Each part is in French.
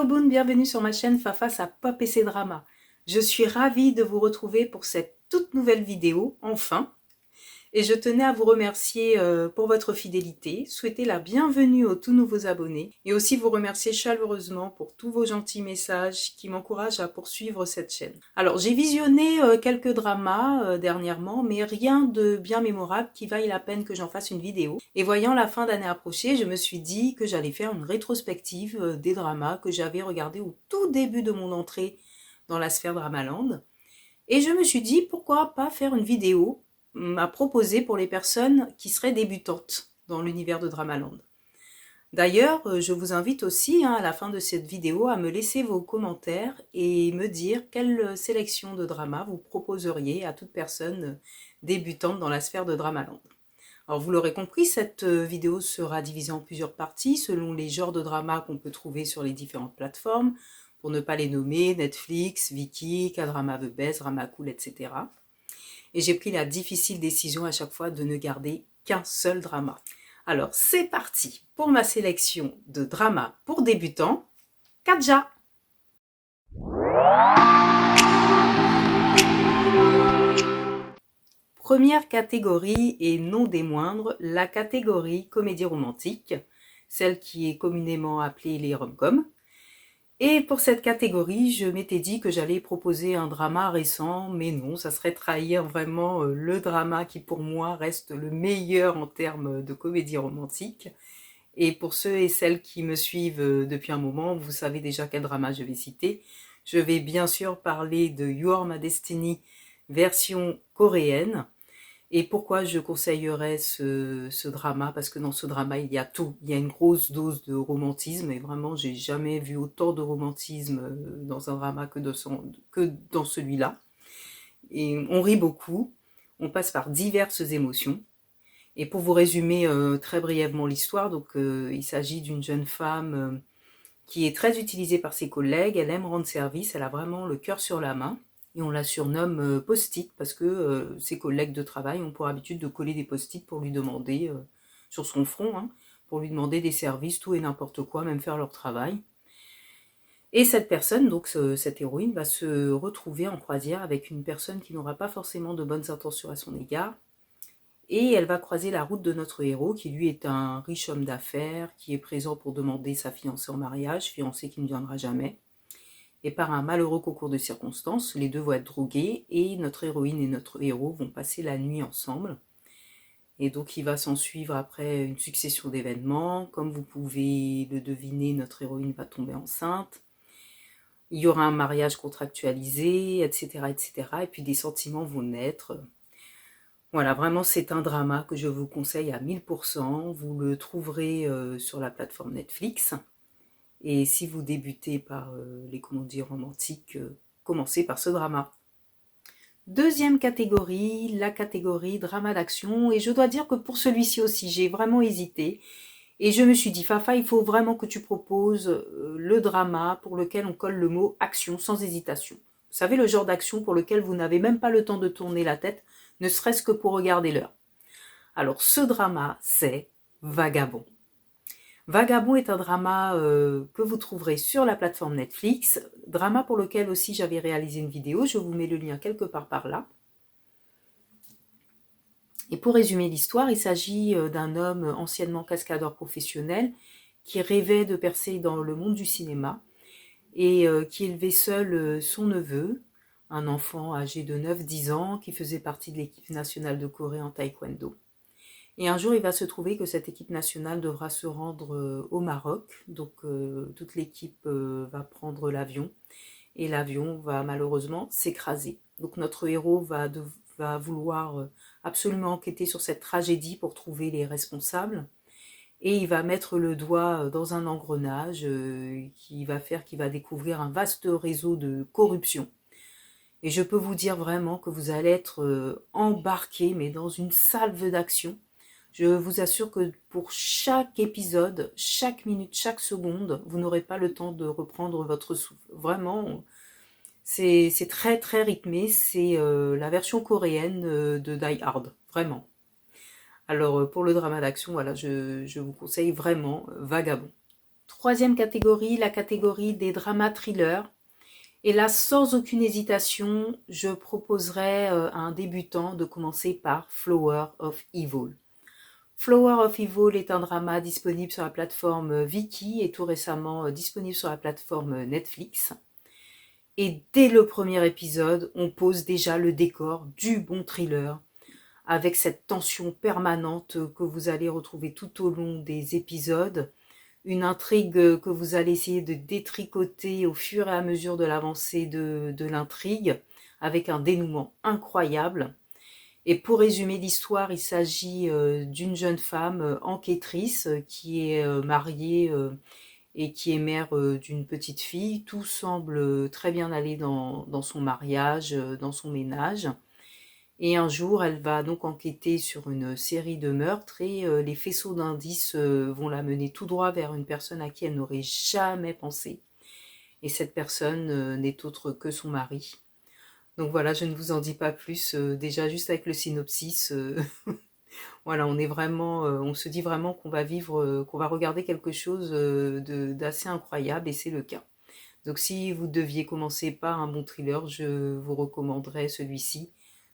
Hello Boon, bienvenue sur ma chaîne Fafa sa Pop et ses dramas. Je suis ravie de vous retrouver pour cette toute nouvelle vidéo, enfin. Et je tenais à vous remercier pour votre fidélité, souhaiter la bienvenue aux tout nouveaux abonnés et aussi vous remercier chaleureusement pour tous vos gentils messages qui m'encouragent à poursuivre cette chaîne. Alors j'ai visionné quelques dramas dernièrement, mais rien de bien mémorable qui vaille la peine que j'en fasse une vidéo. Et voyant la fin d'année approcher, je me suis dit que j'allais faire une rétrospective des dramas que j'avais regardés au tout début de mon entrée dans la sphère Dramaland. Et je me suis dit, pourquoi pas faire une vidéo à proposer pour les personnes qui seraient débutantes dans l'univers de Dramaland. D'ailleurs, je vous invite aussi à la fin de cette vidéo à me laisser vos commentaires et me dire quelle sélection de dramas vous proposeriez à toute personne débutante dans la sphère de Dramaland. Alors vous l'aurez compris, cette vidéo sera divisée en plusieurs parties selon les genres de dramas qu'on peut trouver sur les différentes plateformes, pour ne pas les nommer, Netflix, Viki, K-Drama The Best, Drama Cool, etc. Et j'ai pris la difficile décision à chaque fois de ne garder qu'un seul drama. Alors c'est parti pour ma sélection de dramas pour débutants, Katja. Première catégorie et non des moindres, la catégorie comédie romantique, celle qui est communément appelée les rom-coms. Et pour cette catégorie, je m'étais dit que j'allais proposer un drama récent, mais non, ça serait trahir vraiment le drama qui pour moi reste le meilleur en termes de comédie romantique. Et pour ceux et celles qui me suivent depuis un moment, vous savez déjà quel drama je vais citer. Je vais bien sûr parler de You Are My Destiny version coréenne. Et pourquoi je conseillerais ce drama? Parce que dans ce drama, il y a tout. Il y a une grosse dose de romantisme. Et vraiment, j'ai jamais vu autant de romantisme dans un drama que dans celui-là. Et on rit beaucoup. On passe par diverses émotions. Et pour vous résumer très brièvement l'histoire, donc il s'agit d'une jeune femme qui est très utilisée par ses collègues. Elle aime rendre service. Elle a vraiment le cœur sur la main. Et on la surnomme Post-it parce que ses collègues de travail ont pour habitude de coller des Post-it pour lui demander, sur son front, hein, pour lui demander des services, tout et n'importe quoi, même faire leur travail. Et cette personne, donc cette héroïne, va se retrouver en croisière avec une personne qui n'aura pas forcément de bonnes intentions à son égard. Et elle va croiser la route de notre héros, qui lui est un riche homme d'affaires, qui est présent pour demander sa fiancée en mariage, fiancée qui ne viendra jamais. Et par un malheureux concours de circonstances, les deux vont être drogués et notre héroïne et notre héros vont passer la nuit ensemble. Et donc il va s'en suivre après une succession d'événements. Comme vous pouvez le deviner, notre héroïne va tomber enceinte. Il y aura un mariage contractualisé, etc., etc. Et puis des sentiments vont naître. Voilà, vraiment c'est un drama que je vous conseille à 1000%. Vous le trouverez sur la plateforme Netflix. Et si vous débutez par les comédies romantiques, commencez par ce drama. Deuxième catégorie, la catégorie drama d'action. Et je dois dire que pour celui-ci aussi, j'ai vraiment hésité. Et je me suis dit, Fafa, il faut vraiment que tu proposes le drama pour lequel on colle le mot action sans hésitation. Vous savez, le genre d'action pour lequel vous n'avez même pas le temps de tourner la tête, ne serait-ce que pour regarder l'heure. Alors ce drama, c'est Vagabond. Vagabond est un drama que vous trouverez sur la plateforme Netflix, drama pour lequel aussi j'avais réalisé une vidéo, je vous mets le lien quelque part par là. Et pour résumer l'histoire, il s'agit d'un homme anciennement cascadeur professionnel qui rêvait de percer dans le monde du cinéma et qui élevait seul son neveu, un enfant âgé de 9-10 ans qui faisait partie de l'équipe nationale de Corée en taekwondo. Et un jour, il va se trouver que cette équipe nationale devra se rendre au Maroc. Donc, toute l'équipe va prendre l'avion. Et l'avion va malheureusement s'écraser. Donc, notre héros va vouloir absolument enquêter sur cette tragédie pour trouver les responsables. Et il va mettre le doigt dans un engrenage qui va faire qu'il va découvrir un vaste réseau de corruption. Et je peux vous dire vraiment que vous allez être embarqué, mais dans une salve d'action. Je vous assure que pour chaque épisode, chaque minute, chaque seconde, vous n'aurez pas le temps de reprendre votre souffle. Vraiment, c'est très très rythmé. C'est la version coréenne de Die Hard, vraiment. Alors pour le drama d'action, voilà, je vous conseille vraiment Vagabond. Troisième catégorie, la catégorie des dramas thrillers. Et là, sans aucune hésitation, je proposerais à un débutant de commencer par Flower of Evil. Flower of Evil est un drama disponible sur la plateforme Viki et tout récemment disponible sur la plateforme Netflix. Et dès le premier épisode, on pose déjà le décor du bon thriller, avec cette tension permanente que vous allez retrouver tout au long des épisodes, une intrigue que vous allez essayer de détricoter au fur et à mesure de l'avancée de l'intrigue, avec un dénouement incroyable. Et pour résumer l'histoire, il s'agit d'une jeune femme enquêtrice qui est mariée et qui est mère d'une petite fille. Tout semble très bien aller dans son mariage, dans son ménage. Et un jour, elle va donc enquêter sur une série de meurtres et les faisceaux d'indices vont la mener tout droit vers une personne à qui elle n'aurait jamais pensé. Et cette personne n'est autre que son mari. Donc voilà, je ne vous en dis pas plus. Déjà, juste avec le synopsis, voilà, on se dit vraiment qu'on va vivre, qu'on va regarder quelque chose d'assez incroyable et c'est le cas. Donc si vous deviez commencer par un bon thriller, je vous recommanderais celui-ci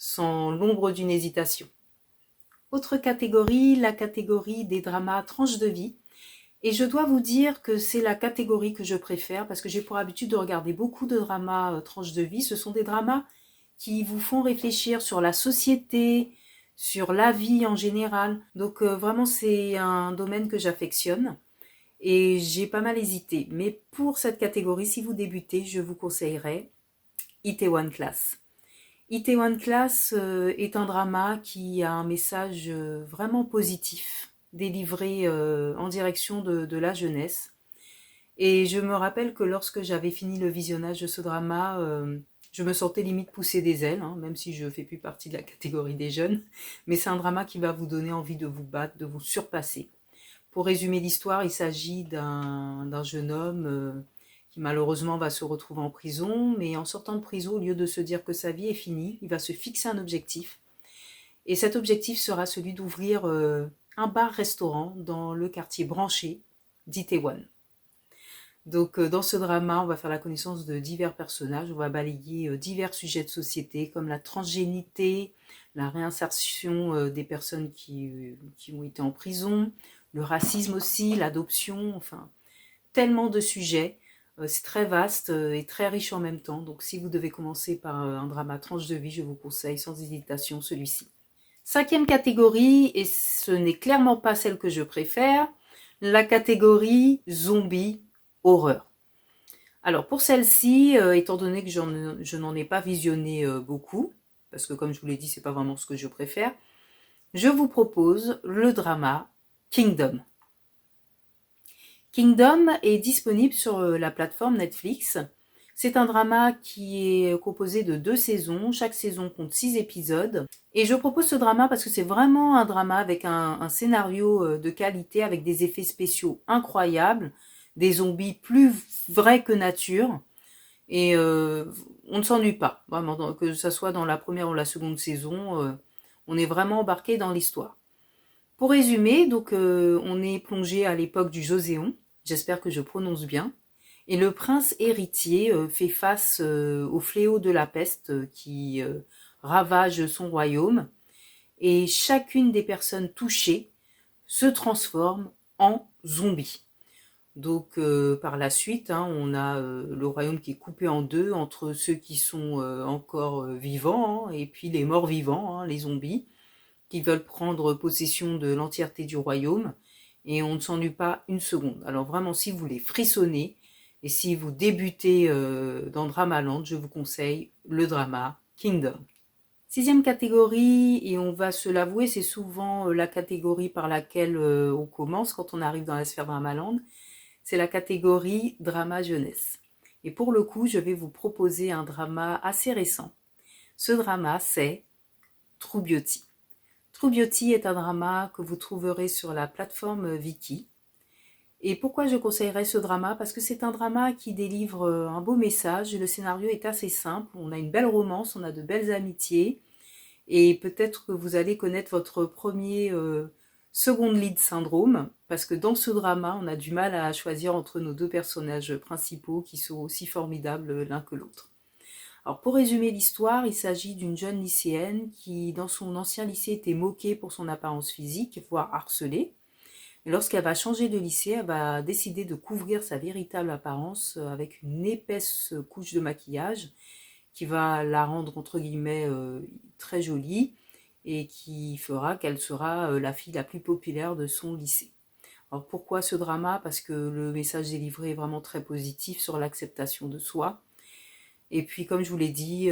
sans l'ombre d'une hésitation. Autre catégorie, la catégorie des dramas tranches de vie. Et je dois vous dire que c'est la catégorie que je préfère parce que j'ai pour habitude de regarder beaucoup de dramas tranches de vie. Ce sont des dramas qui vous font réfléchir sur la société, sur la vie en général. Donc vraiment c'est un domaine que j'affectionne et j'ai pas mal hésité. Mais pour cette catégorie, si vous débutez, je vous conseillerais Itaewon Class. Itaewon Class est un drama qui a un message vraiment positif, délivré en direction de la jeunesse. Et je me rappelle que lorsque j'avais fini le visionnage de ce drama, je me sentais limite pousser des ailes, hein, même si je ne fais plus partie de la catégorie des jeunes. Mais c'est un drama qui va vous donner envie de vous battre, de vous surpasser. Pour résumer l'histoire, il s'agit d'un jeune homme qui malheureusement va se retrouver en prison, mais en sortant de prison, au lieu de se dire que sa vie est finie, il va se fixer un objectif. Et cet objectif sera celui d'ouvrir un bar-restaurant dans le quartier branché d'Itaewon. Donc dans ce drama, on va faire la connaissance de divers personnages, on va balayer divers sujets de société comme la transgénité, la réinsertion des personnes qui ont été en prison, le racisme aussi, l'adoption, enfin tellement de sujets. C'est très vaste et très riche en même temps. Donc si vous devez commencer par un drama tranche de vie, je vous conseille sans hésitation celui-ci. Cinquième catégorie, et ce n'est clairement pas celle que je préfère, la catégorie zombie horreur. Alors pour celle-ci, étant donné que je n'en ai pas visionné beaucoup, parce que comme je vous l'ai dit, c'est pas vraiment ce que je préfère, je vous propose le drama Kingdom. Kingdom est disponible sur la plateforme Netflix. C'est un drama qui est composé de 2 saisons. Chaque saison compte 6 épisodes. Et je propose ce drama parce que c'est vraiment un drama avec un scénario de qualité, avec des effets spéciaux incroyables, des zombies plus vrais que nature. Et on ne s'ennuie pas, vraiment, que ce soit dans la première ou la seconde saison, on est vraiment embarqué dans l'histoire. Pour résumer, donc on est plongé à l'époque du Joséon, j'espère que je prononce bien, et le prince héritier fait face au fléau de la peste qui ravage son royaume, et chacune des personnes touchées se transforme en zombie. Donc par la suite, hein, on a le royaume qui est coupé en deux entre ceux qui sont encore vivants hein, et puis les morts vivants, hein, les zombies, qui veulent prendre possession de l'entièreté du royaume. Et on ne s'ennuie pas une seconde. Alors vraiment, si vous voulez frissonner et si vous débutez dans Dramaland, je vous conseille le drama Kingdom. Sixième catégorie, et on va se l'avouer, c'est souvent la catégorie par laquelle on commence quand on arrive dans la sphère Dramaland, c'est la catégorie drama jeunesse. Et pour le coup, je vais vous proposer un drama assez récent. Ce drama, c'est True Beauty. True Beauty est un drama que vous trouverez sur la plateforme Viki. Et pourquoi je conseillerais ce drama? Parce que c'est un drama qui délivre un beau message. Le scénario est assez simple. On a une belle romance, on a de belles amitiés. Et peut-être que vous allez connaître votre premier Second lead syndrome, parce que dans ce drama, on a du mal à choisir entre nos deux personnages principaux qui sont aussi formidables l'un que l'autre. Alors pour résumer l'histoire, il s'agit d'une jeune lycéenne qui, dans son ancien lycée, était moquée pour son apparence physique, voire harcelée. Et lorsqu'elle va changer de lycée, elle va décider de couvrir sa véritable apparence avec une épaisse couche de maquillage qui va la rendre entre guillemets très jolie et qui fera qu'elle sera la fille la plus populaire de son lycée. Alors pourquoi ce drama? Parce que le message délivré est vraiment très positif sur l'acceptation de soi. Et puis comme je vous l'ai dit,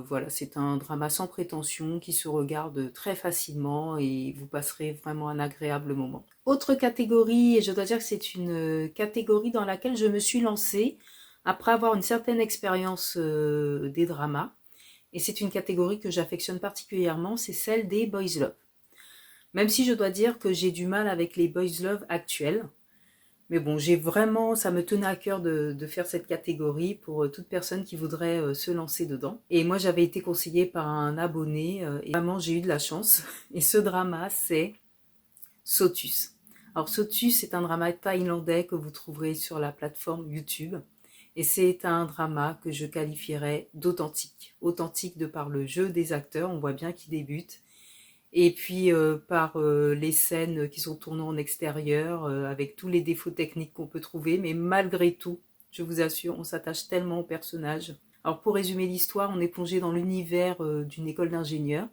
voilà, c'est un drama sans prétention qui se regarde très facilement et vous passerez vraiment un agréable moment. Autre catégorie, et je dois dire que c'est une catégorie dans laquelle je me suis lancée après avoir une certaine expérience des dramas. Et c'est une catégorie que j'affectionne particulièrement, c'est celle des boys love. Même si je dois dire que j'ai du mal avec les boys love actuels. Mais bon, ça me tenait à cœur de faire cette catégorie pour toute personne qui voudrait se lancer dedans. Et moi, j'avais été conseillée par un abonné et vraiment, j'ai eu de la chance. Et ce drama, c'est Sotus. Alors, Sotus est un drama thaïlandais que vous trouverez sur la plateforme YouTube. Et c'est un drama que je qualifierais d'authentique. Authentique de par le jeu des acteurs, on voit bien qu'ils débutent. Et puis par les scènes qui sont tournées en extérieur, avec tous les défauts techniques qu'on peut trouver, mais malgré tout, je vous assure, on s'attache tellement au personnage. Alors pour résumer l'histoire, on est plongé dans l'univers d'une école d'ingénieurs.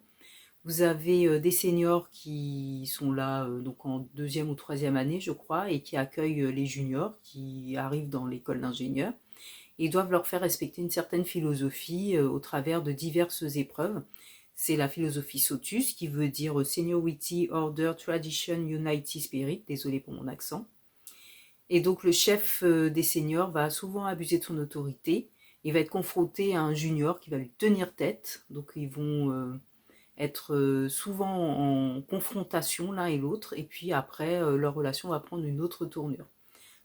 Vous avez des seniors qui sont là donc en deuxième ou troisième année, je crois, et qui accueillent les juniors qui arrivent dans l'école d'ingénieurs. Ils doivent leur faire respecter une certaine philosophie au travers de diverses épreuves. C'est la philosophie Sotus, qui veut dire Seniority, Order, Tradition, Unity, Spirit. Désolé pour mon accent. Et donc le chef des seniors va souvent abuser de son autorité. Il va être confronté à un junior qui va lui tenir tête. Donc ils vont être souvent en confrontation l'un et l'autre. Et puis après, leur relation va prendre une autre tournure.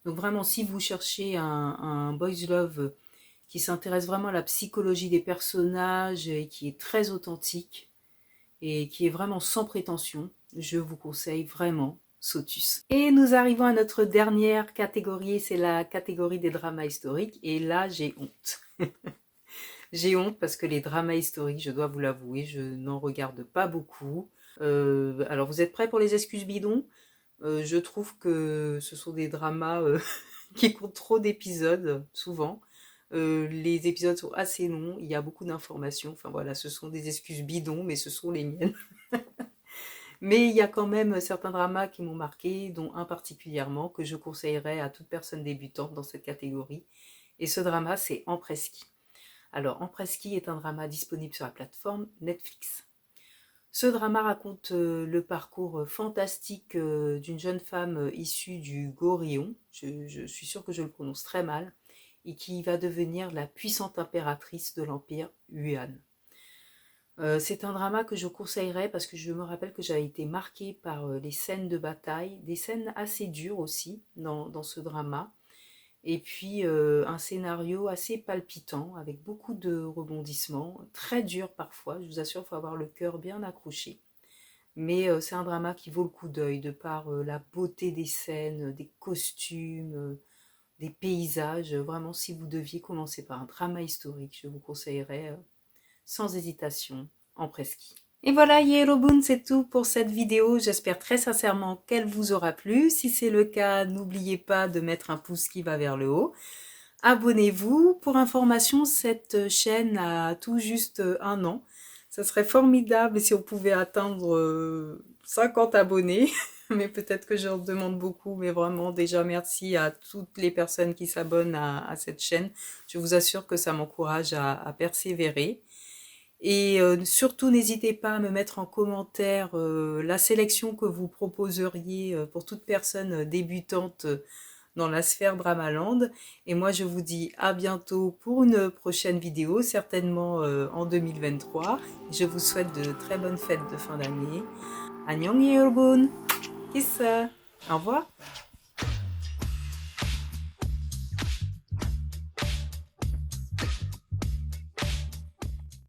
Donc vraiment, si vous cherchez un boys love qui s'intéresse vraiment à la psychologie des personnages et qui est très authentique et qui est vraiment sans prétention, je vous conseille vraiment Sotus. Et nous arrivons à notre dernière catégorie, c'est la catégorie des dramas historiques, et là j'ai honte. J'ai honte parce que les dramas historiques, je dois vous l'avouer, je n'en regarde pas beaucoup. Alors vous êtes prêts pour les excuses bidons? Je trouve que ce sont des dramas qui comptent trop d'épisodes, souvent. Les épisodes sont assez longs, il y a beaucoup d'informations. Enfin voilà, ce sont des excuses bidons, mais ce sont les miennes. Mais il y a quand même certains dramas qui m'ont marqué, dont un particulièrement que je conseillerais à toute personne débutante dans cette catégorie. Et ce drama, c'est Empreski. Alors, Empreski est un drama disponible sur la plateforme Netflix. Ce drama raconte le parcours fantastique d'une jeune femme issue du Goryeo, je suis sûre que je le prononce très mal, et qui va devenir la puissante impératrice de l'Empire Yuan. C'est un drama que je conseillerais parce que je me rappelle que j'avais été marquée par les scènes de bataille, des scènes assez dures aussi dans ce drama, et puis un scénario assez palpitant avec beaucoup de rebondissements, très dur parfois, je vous assure, il faut avoir le cœur bien accroché. Mais c'est un drama qui vaut le coup d'œil de par la beauté des scènes, des costumes, des paysages. Vraiment, si vous deviez commencer par un drama historique, je vous conseillerais sans hésitation Empreski. Et voilà, Yerobun, c'est tout pour cette vidéo. J'espère très sincèrement qu'elle vous aura plu. Si c'est le cas, n'oubliez pas de mettre un pouce qui va vers le haut. Abonnez-vous. Pour information, cette chaîne a tout juste 1 an. Ça serait formidable si on pouvait atteindre 50 abonnés. Mais peut-être que j'en demande beaucoup. Mais vraiment, déjà, merci à toutes les personnes qui s'abonnent à cette chaîne. Je vous assure que ça m'encourage à persévérer. Et surtout, n'hésitez pas à me mettre en commentaire la sélection que vous proposeriez pour toute personne débutante dans la sphère Dramaland. Et moi, je vous dis à bientôt pour une prochaine vidéo, certainement en 2023. Je vous souhaite de très bonnes fêtes de fin d'année. Annyeong yeolbun, kiss, au revoir.